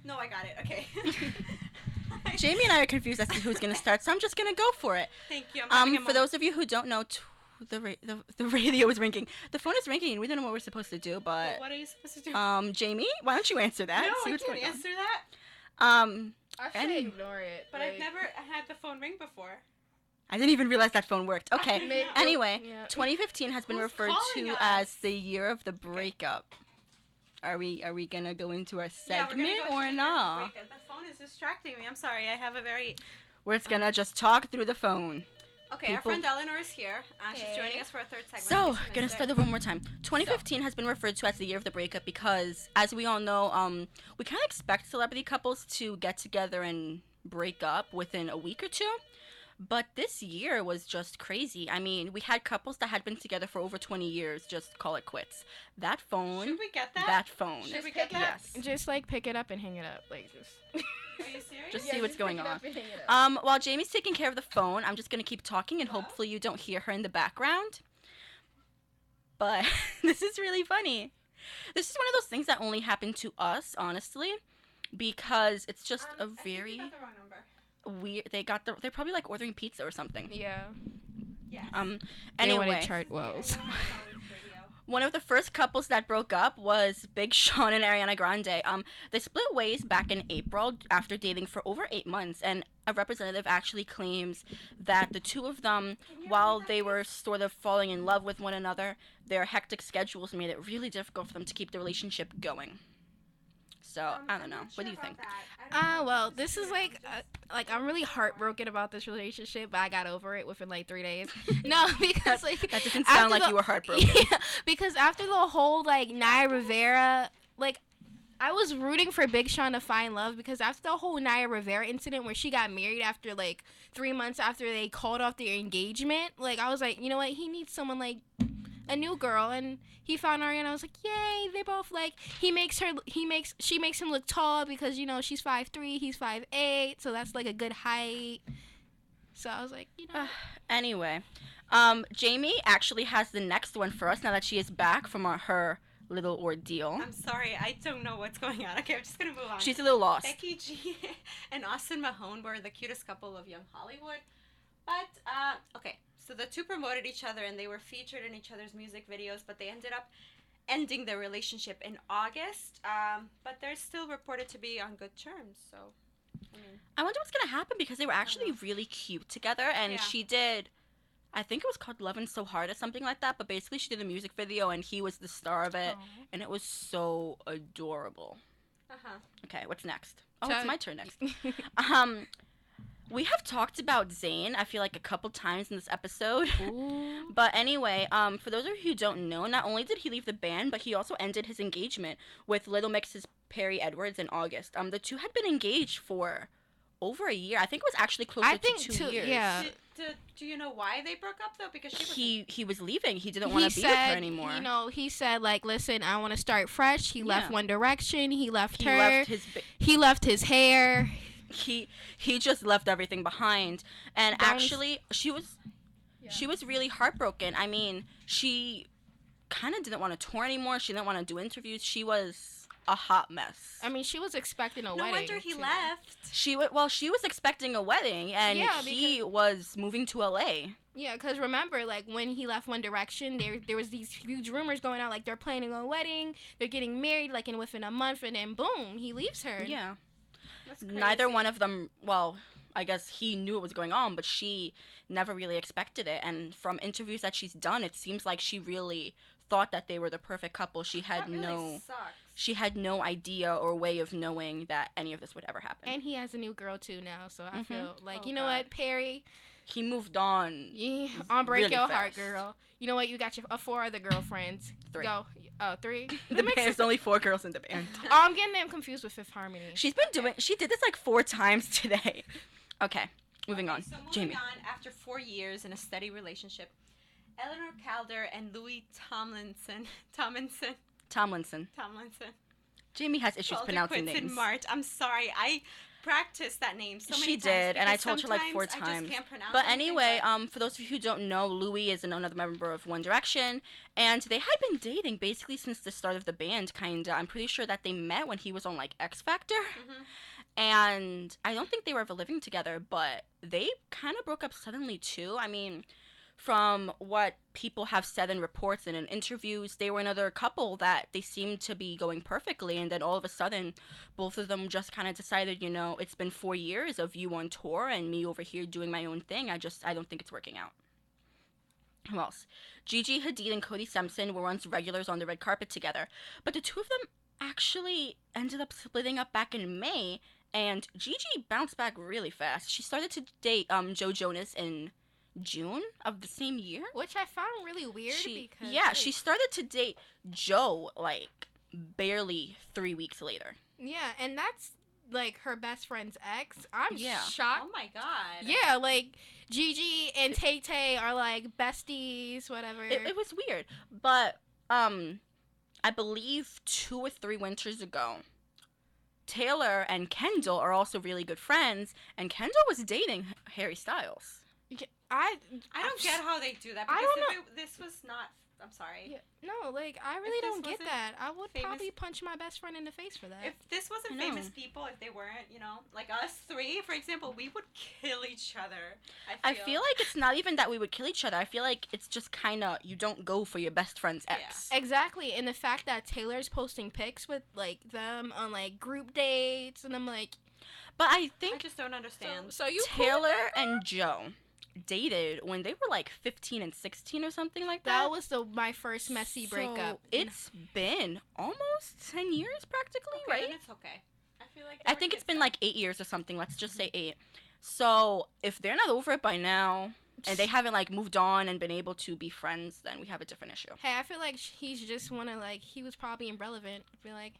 No, I got it. Okay. Jamie and I are confused as to who's going to start, so I'm just going to go for it. Thank you. I'm having a For moment. those of you who don't know, the radio is ringing. The phone is ringing, and we don't know what we're supposed to do, but... What are you supposed to do? Jamie, why don't you answer that? No, See I what's can't going on. answer that. I should ignore it. But I've never had the phone ring before. I didn't even realize that phone worked. Okay. I know. Anyway, Yeah. 2015 has been Who's referred calling to us? as the year of the breakup. Are we gonna go into our segment or not? The phone is distracting me. I'm sorry. I have a very... We're just gonna just talk through the phone. Okay, our friend Eleanor is here. She's joining us for a third segment. So, gonna start over one more time. 2015 has been referred to as the year of the breakup because, as we all know, we kind of expect celebrity couples to get together and break up within a week or two. But this year was just crazy. I mean, we had couples that had been together for over 20 years just call it quits. That phone. Should we get that? That phone. Should we get that? Yes. Just like pick it up and hang it up, like just. Are you serious? Just see what's going pick it on. up and hang it up. While Jamie's taking care of the phone, I'm just gonna keep talking and hopefully you don't hear her in the background. But this is really funny. This is one of those things that only happen to us, honestly, because it's just a I think very you got the wrong number. weird. They're probably like ordering pizza or something. Yeah. Yes. They want Anyway, to chart wells. one of the first couples that broke up was Big Sean and Ariana Grande. They split ways back in April after dating for over 8 months, and a representative actually claims that the two of them, while they were sort of falling in love with one another, their hectic schedules made it really difficult for them to keep the relationship going. So, I don't know. What do you think? Well, this is like I'm really heartbroken about this relationship, but I got over it within like 3 days. No, because like That doesn't sound like you were heartbroken. Yeah, because after the whole like Naya Rivera, like I was rooting for Big Sean to find love because after the whole Naya Rivera incident where she got married after like 3 months after they called off their engagement, like I was like, you know what, he needs someone like a new girl, and he found Ariana. I was like, yay, they both like she makes him look tall because you know she's 5'3", he's 5'8", so that's like a good height. So I was like, you know. Anyway, Jamie actually has the next one for us now that she is back from her little ordeal. I'm sorry, I don't know what's going on. Okay, I'm just gonna move on. She's a little lost. Becky G and Austin Mahone were the cutest couple of young Hollywood. But, okay, so the two promoted each other and they were featured in each other's music videos, but they ended up ending their relationship in August. But they're still reported to be on good terms, so, I mean. I wonder what's gonna happen because they were actually really cute together, and Yeah. she did. I think it was called "Lovin' So Hard" or something like that. But basically, she did a music video, and he was the star of it, and it was so adorable. Uh-huh. Okay, what's next? Oh, So- it's my turn next. We have talked about Zayn, I feel like, a couple times in this episode. Ooh. But anyway, for those of you who don't know, not only did he leave the band, but he also ended his engagement with Little Mix's Perry Edwards in August. The two had been engaged for over a year. I think it was actually closer to 2 years. Yeah. Do you know why they broke up, though? Because He was leaving. He didn't want to be with her anymore. You know, he said like, "Listen, I want to start fresh." He left One Direction. He left he her. left He left his hair. he just left everything behind. And actually, she was really heartbroken. I mean, she kind of didn't want to tour anymore. She didn't want to do interviews. She was a hot mess. I mean, she was expecting a No wedding. wonder he too. left. She was expecting a wedding, and Yeah, he was moving to LA. Yeah, because remember, like, when he left One Direction, there was these huge rumors going out, like, they're planning a wedding, they're getting married, like, within a month, and then, boom, he leaves her. Yeah. That's Neither crazy. one of them, well, I guess he knew what was going on, but she never really expected it. And from interviews that she's done, it seems like she really thought that they were the perfect couple. She had That really sucks. she had no idea or way of knowing that any of this would ever happen. And he has a new girl, too, now, so I Mhm. feel like, Oh, you know God. what, Perry, He moved on. yeah, on break really your heart, fast. girl. You know what, you got your 4 other girlfriends. 3. Go. Oh, 3? The band, there's only 4 girls in the band. Oh, I'm getting them confused with Fifth Harmony. She did this like 4 times today. Okay, moving on. So moving Jamie. on, after 4 years in a steady relationship, Eleanor Calder and Louis Tomlinson. Tomlinson. Jamie has issues called it pronouncing quits in names. March. I'm sorry. practiced that name so many She times. did, and I because told her like 4 sometimes I times. just can't pronounce But anything, anyway, but- for those of you who don't know, Louis is another member of One Direction, and they had been dating basically since the start of the band, kinda. I'm pretty sure that they met when he was on like X Factor, Mhm. and I don't think they were ever living together, but they kind of broke up suddenly too. I mean, from what people have said in reports and in interviews, they were another couple that they seemed to be going perfectly, and then all of a sudden, both of them just kind of decided, it's been 4 years of you on tour and me over here doing my own thing. I don't think it's working out. Who else? Gigi Hadid and Cody Simpson were once regulars on the red carpet together, but the two of them actually ended up splitting up back in May, and Gigi bounced back really fast. She started to date Joe Jonas in June of the same year. Which I found really weird because She started to date Joe like barely 3 weeks later. yeah, and that's like her best friend's ex. I'm Yeah. shocked. Oh my god. Yeah, like Gigi and Tay Tay are like besties, whatever. It was weird, but I believe 2 or 3 winters ago, Taylor and Kendall are also really good friends, and Kendall was dating Harry Styles. I don't get how they do that. I Because don't if this was not. I'm sorry. Yeah, no, like I really this don't get wasn't that. I would famous- probably punch my best friend in the face for that. If this wasn't I know. famous people, if they weren't, like us three, for example, we would kill each other. I feel like it's not even that we would kill each other. I feel like it's just kind of you don't go for your best friend's ex. Exactly, and the fact that Taylor's posting pics with like them on like group dates, and I'm like, But I I think just don't understand. so you Taylor and Joe dated when they were like 15 and 16 or something like that. That was my first messy breakup. It's been almost 10 years practically, Okay, right? then it's okay. I feel like. I think it's been like 8 years or something. Let's just say 8. So if they're not over it by now and they haven't like moved on and been able to be friends, then we have a different issue. Hey, I feel like he's just wanna like he was probably irrelevant. Be like,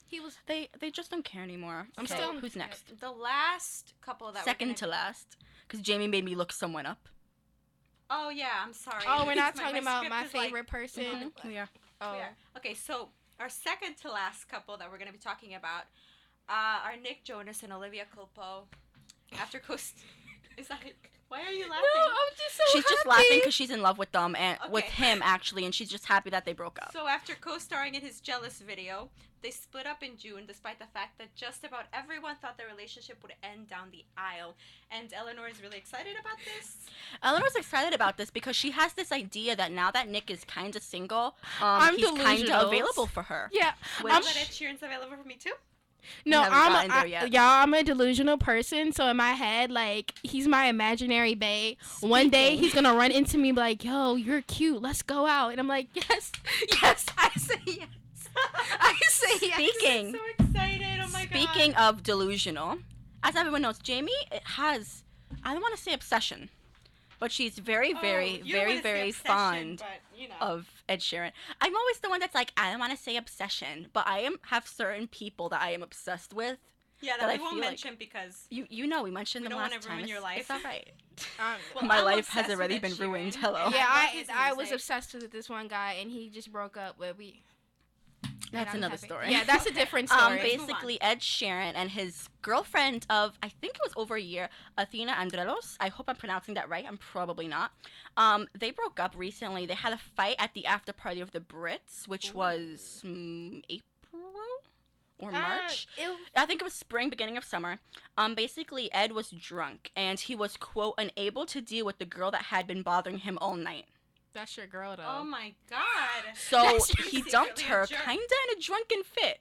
he was. They just don't care anymore. I'm Okay, still- who's next? The last couple that Second to last, because Jamie made me look someone up. Oh yeah, I'm sorry. Oh, we're not My- talking my about script my is, like, favorite person. Yeah. Oh, Yeah. Okay, so our second to last couple that we're gonna be talking about are Nick Jonas and Olivia Culpo. After is that it? Why are you laughing? No, I'm just so She's just happy. laughing because she's in love with them and with Okay. him actually, and she's just happy that they broke up. So after co-starring in his Jealous video, they split up in June despite the fact that just about everyone thought their relationship would end down the aisle. And Eleanor is really excited about this. Eleanor's excited about this because she has this idea that now that Nick is kind of single, I'm he's kind delusional. of available for her. Yeah, Well, Which- that Ed Sheeran's available for me too. no, haven't gotten there yet. y'all. I'm a delusional person, so in my head, like he's my imaginary bae. One day Speaking- he's gonna run into me, and be like, "Yo, you're cute. Let's go out." And I'm like, "Yes, yes." I say yes. I say yes. Speaking So excited! Oh my god. Speaking of delusional, as everyone knows, Jamie has, I don't want to say obsession, but she's very, very, Oh, you don't very, wanna say very obsession, fond but, of Ed Sheeran. I'm always the one that's like, I don't want to say obsession, but I have certain people that I am obsessed with. Yeah, that that I we won't feel like- mention because You know, we mentioned We them don't last wanna time. ruin your life. It's all right. Well, My I'm life has obsessed with already Ed been Sheeran. ruined. Hello. Yeah, I love his I was music. obsessed with this one guy, and he just broke up. But That's I'm another happy. story. Yeah, that's a different story. Basically, Ed Sheeran and his girlfriend of, I think it was over a year, Athena Andrelos. I hope I'm pronouncing that right. I'm probably not. They broke up recently. They had a fight at the after party of the Brits, which was April or March. I think it was spring, beginning of summer. Basically, Ed was drunk, and he was, quote, unable to deal with the girl that had been bothering him all night. That's your girl, though. Oh my god. So That's he dumped secretly a her jerk. kind of in a drunken fit.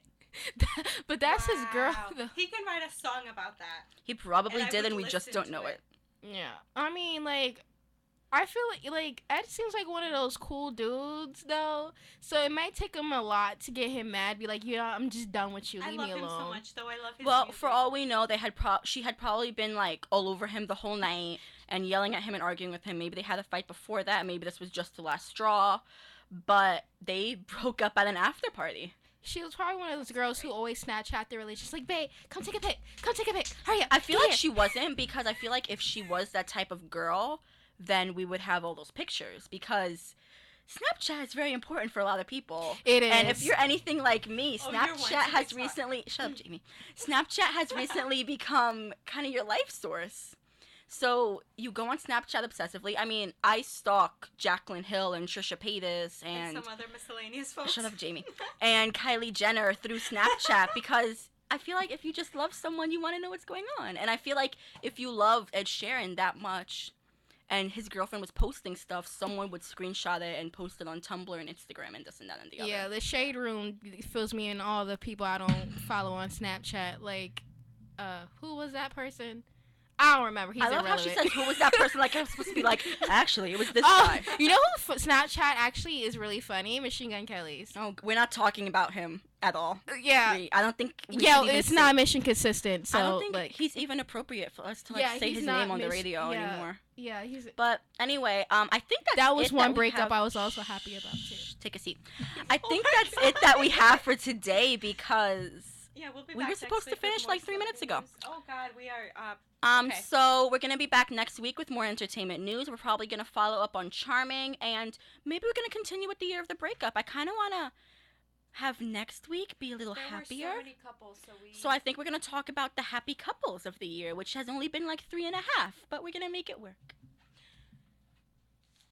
But that's his girl. Wow. Though. He can write a song about that. He probably And I did, would and we just listen don't know to it. Yeah, I mean, like, I feel like Ed seems like one of those cool dudes, though. So it might take him a lot to get him mad. Be like, I'm just done with you. I Leave love me him alone. so much, though. I love his Well, music. for all we know, she had probably been like all over him the whole night and yelling at him and arguing with him. Maybe they had a fight before that. Maybe this was just the last straw. But they broke up at an after party. She was probably one of those girls who always Snapchat their relationship. Like, babe, come take a pic. Come take a pic. Hurry up. I feel get like here." she wasn't, because I feel like if she was that type of girl, then we would have all those pictures. Because Snapchat is very important for a lot of people. It is. And if you're anything like me, Oh, you're one Snapchat to has TikTok. recently shut up, Jamie. Snapchat has recently become kind of your life source. So you go on Snapchat obsessively. I mean, I stalk Jaclyn Hill and Trisha Paytas And and some other miscellaneous folks. shut up, Jamie, and Kylie Jenner through Snapchat because I feel like if you just love someone, you want to know what's going on. And I feel like if you love Ed Sheeran that much, and his girlfriend was posting stuff, someone would screenshot it and post it on Tumblr and Instagram and this and that and the other. Yeah, the shade room fills me in all the people I don't follow on Snapchat. Like, who was that person? I don't remember. He's I love how she irrelevant. says, "Who was that person?" Like I'm supposed to be like, actually, it was this Oh, guy. you know who Snapchat actually is really funny? Machine Gun Kelly's. Oh, we're not talking about him at all. Yeah. I don't think. We Yeah, should even it's say- not mission consistent. So I don't think like, he's even appropriate for us to like Yeah, say he's his not name on the mis- radio yeah. anymore. yeah, he's. But anyway, I think that's That was it one we breakup have- I was also happy about too. Take a seat. I think Oh my that's it that we have for today because Yeah, we'll be We back were next supposed to week with finish more like 3 minutes ago. celebrity news. Oh God, we are. Okay. so we're gonna be back next week with more entertainment news. We're probably gonna follow up on Charming, and maybe we're gonna continue with the year of the breakup. I kind of wanna have next week be a little There happier. were so many couples, so we. So I think we're gonna talk about the happy couples of the year, which has only been like 3.5, but we're gonna make it work.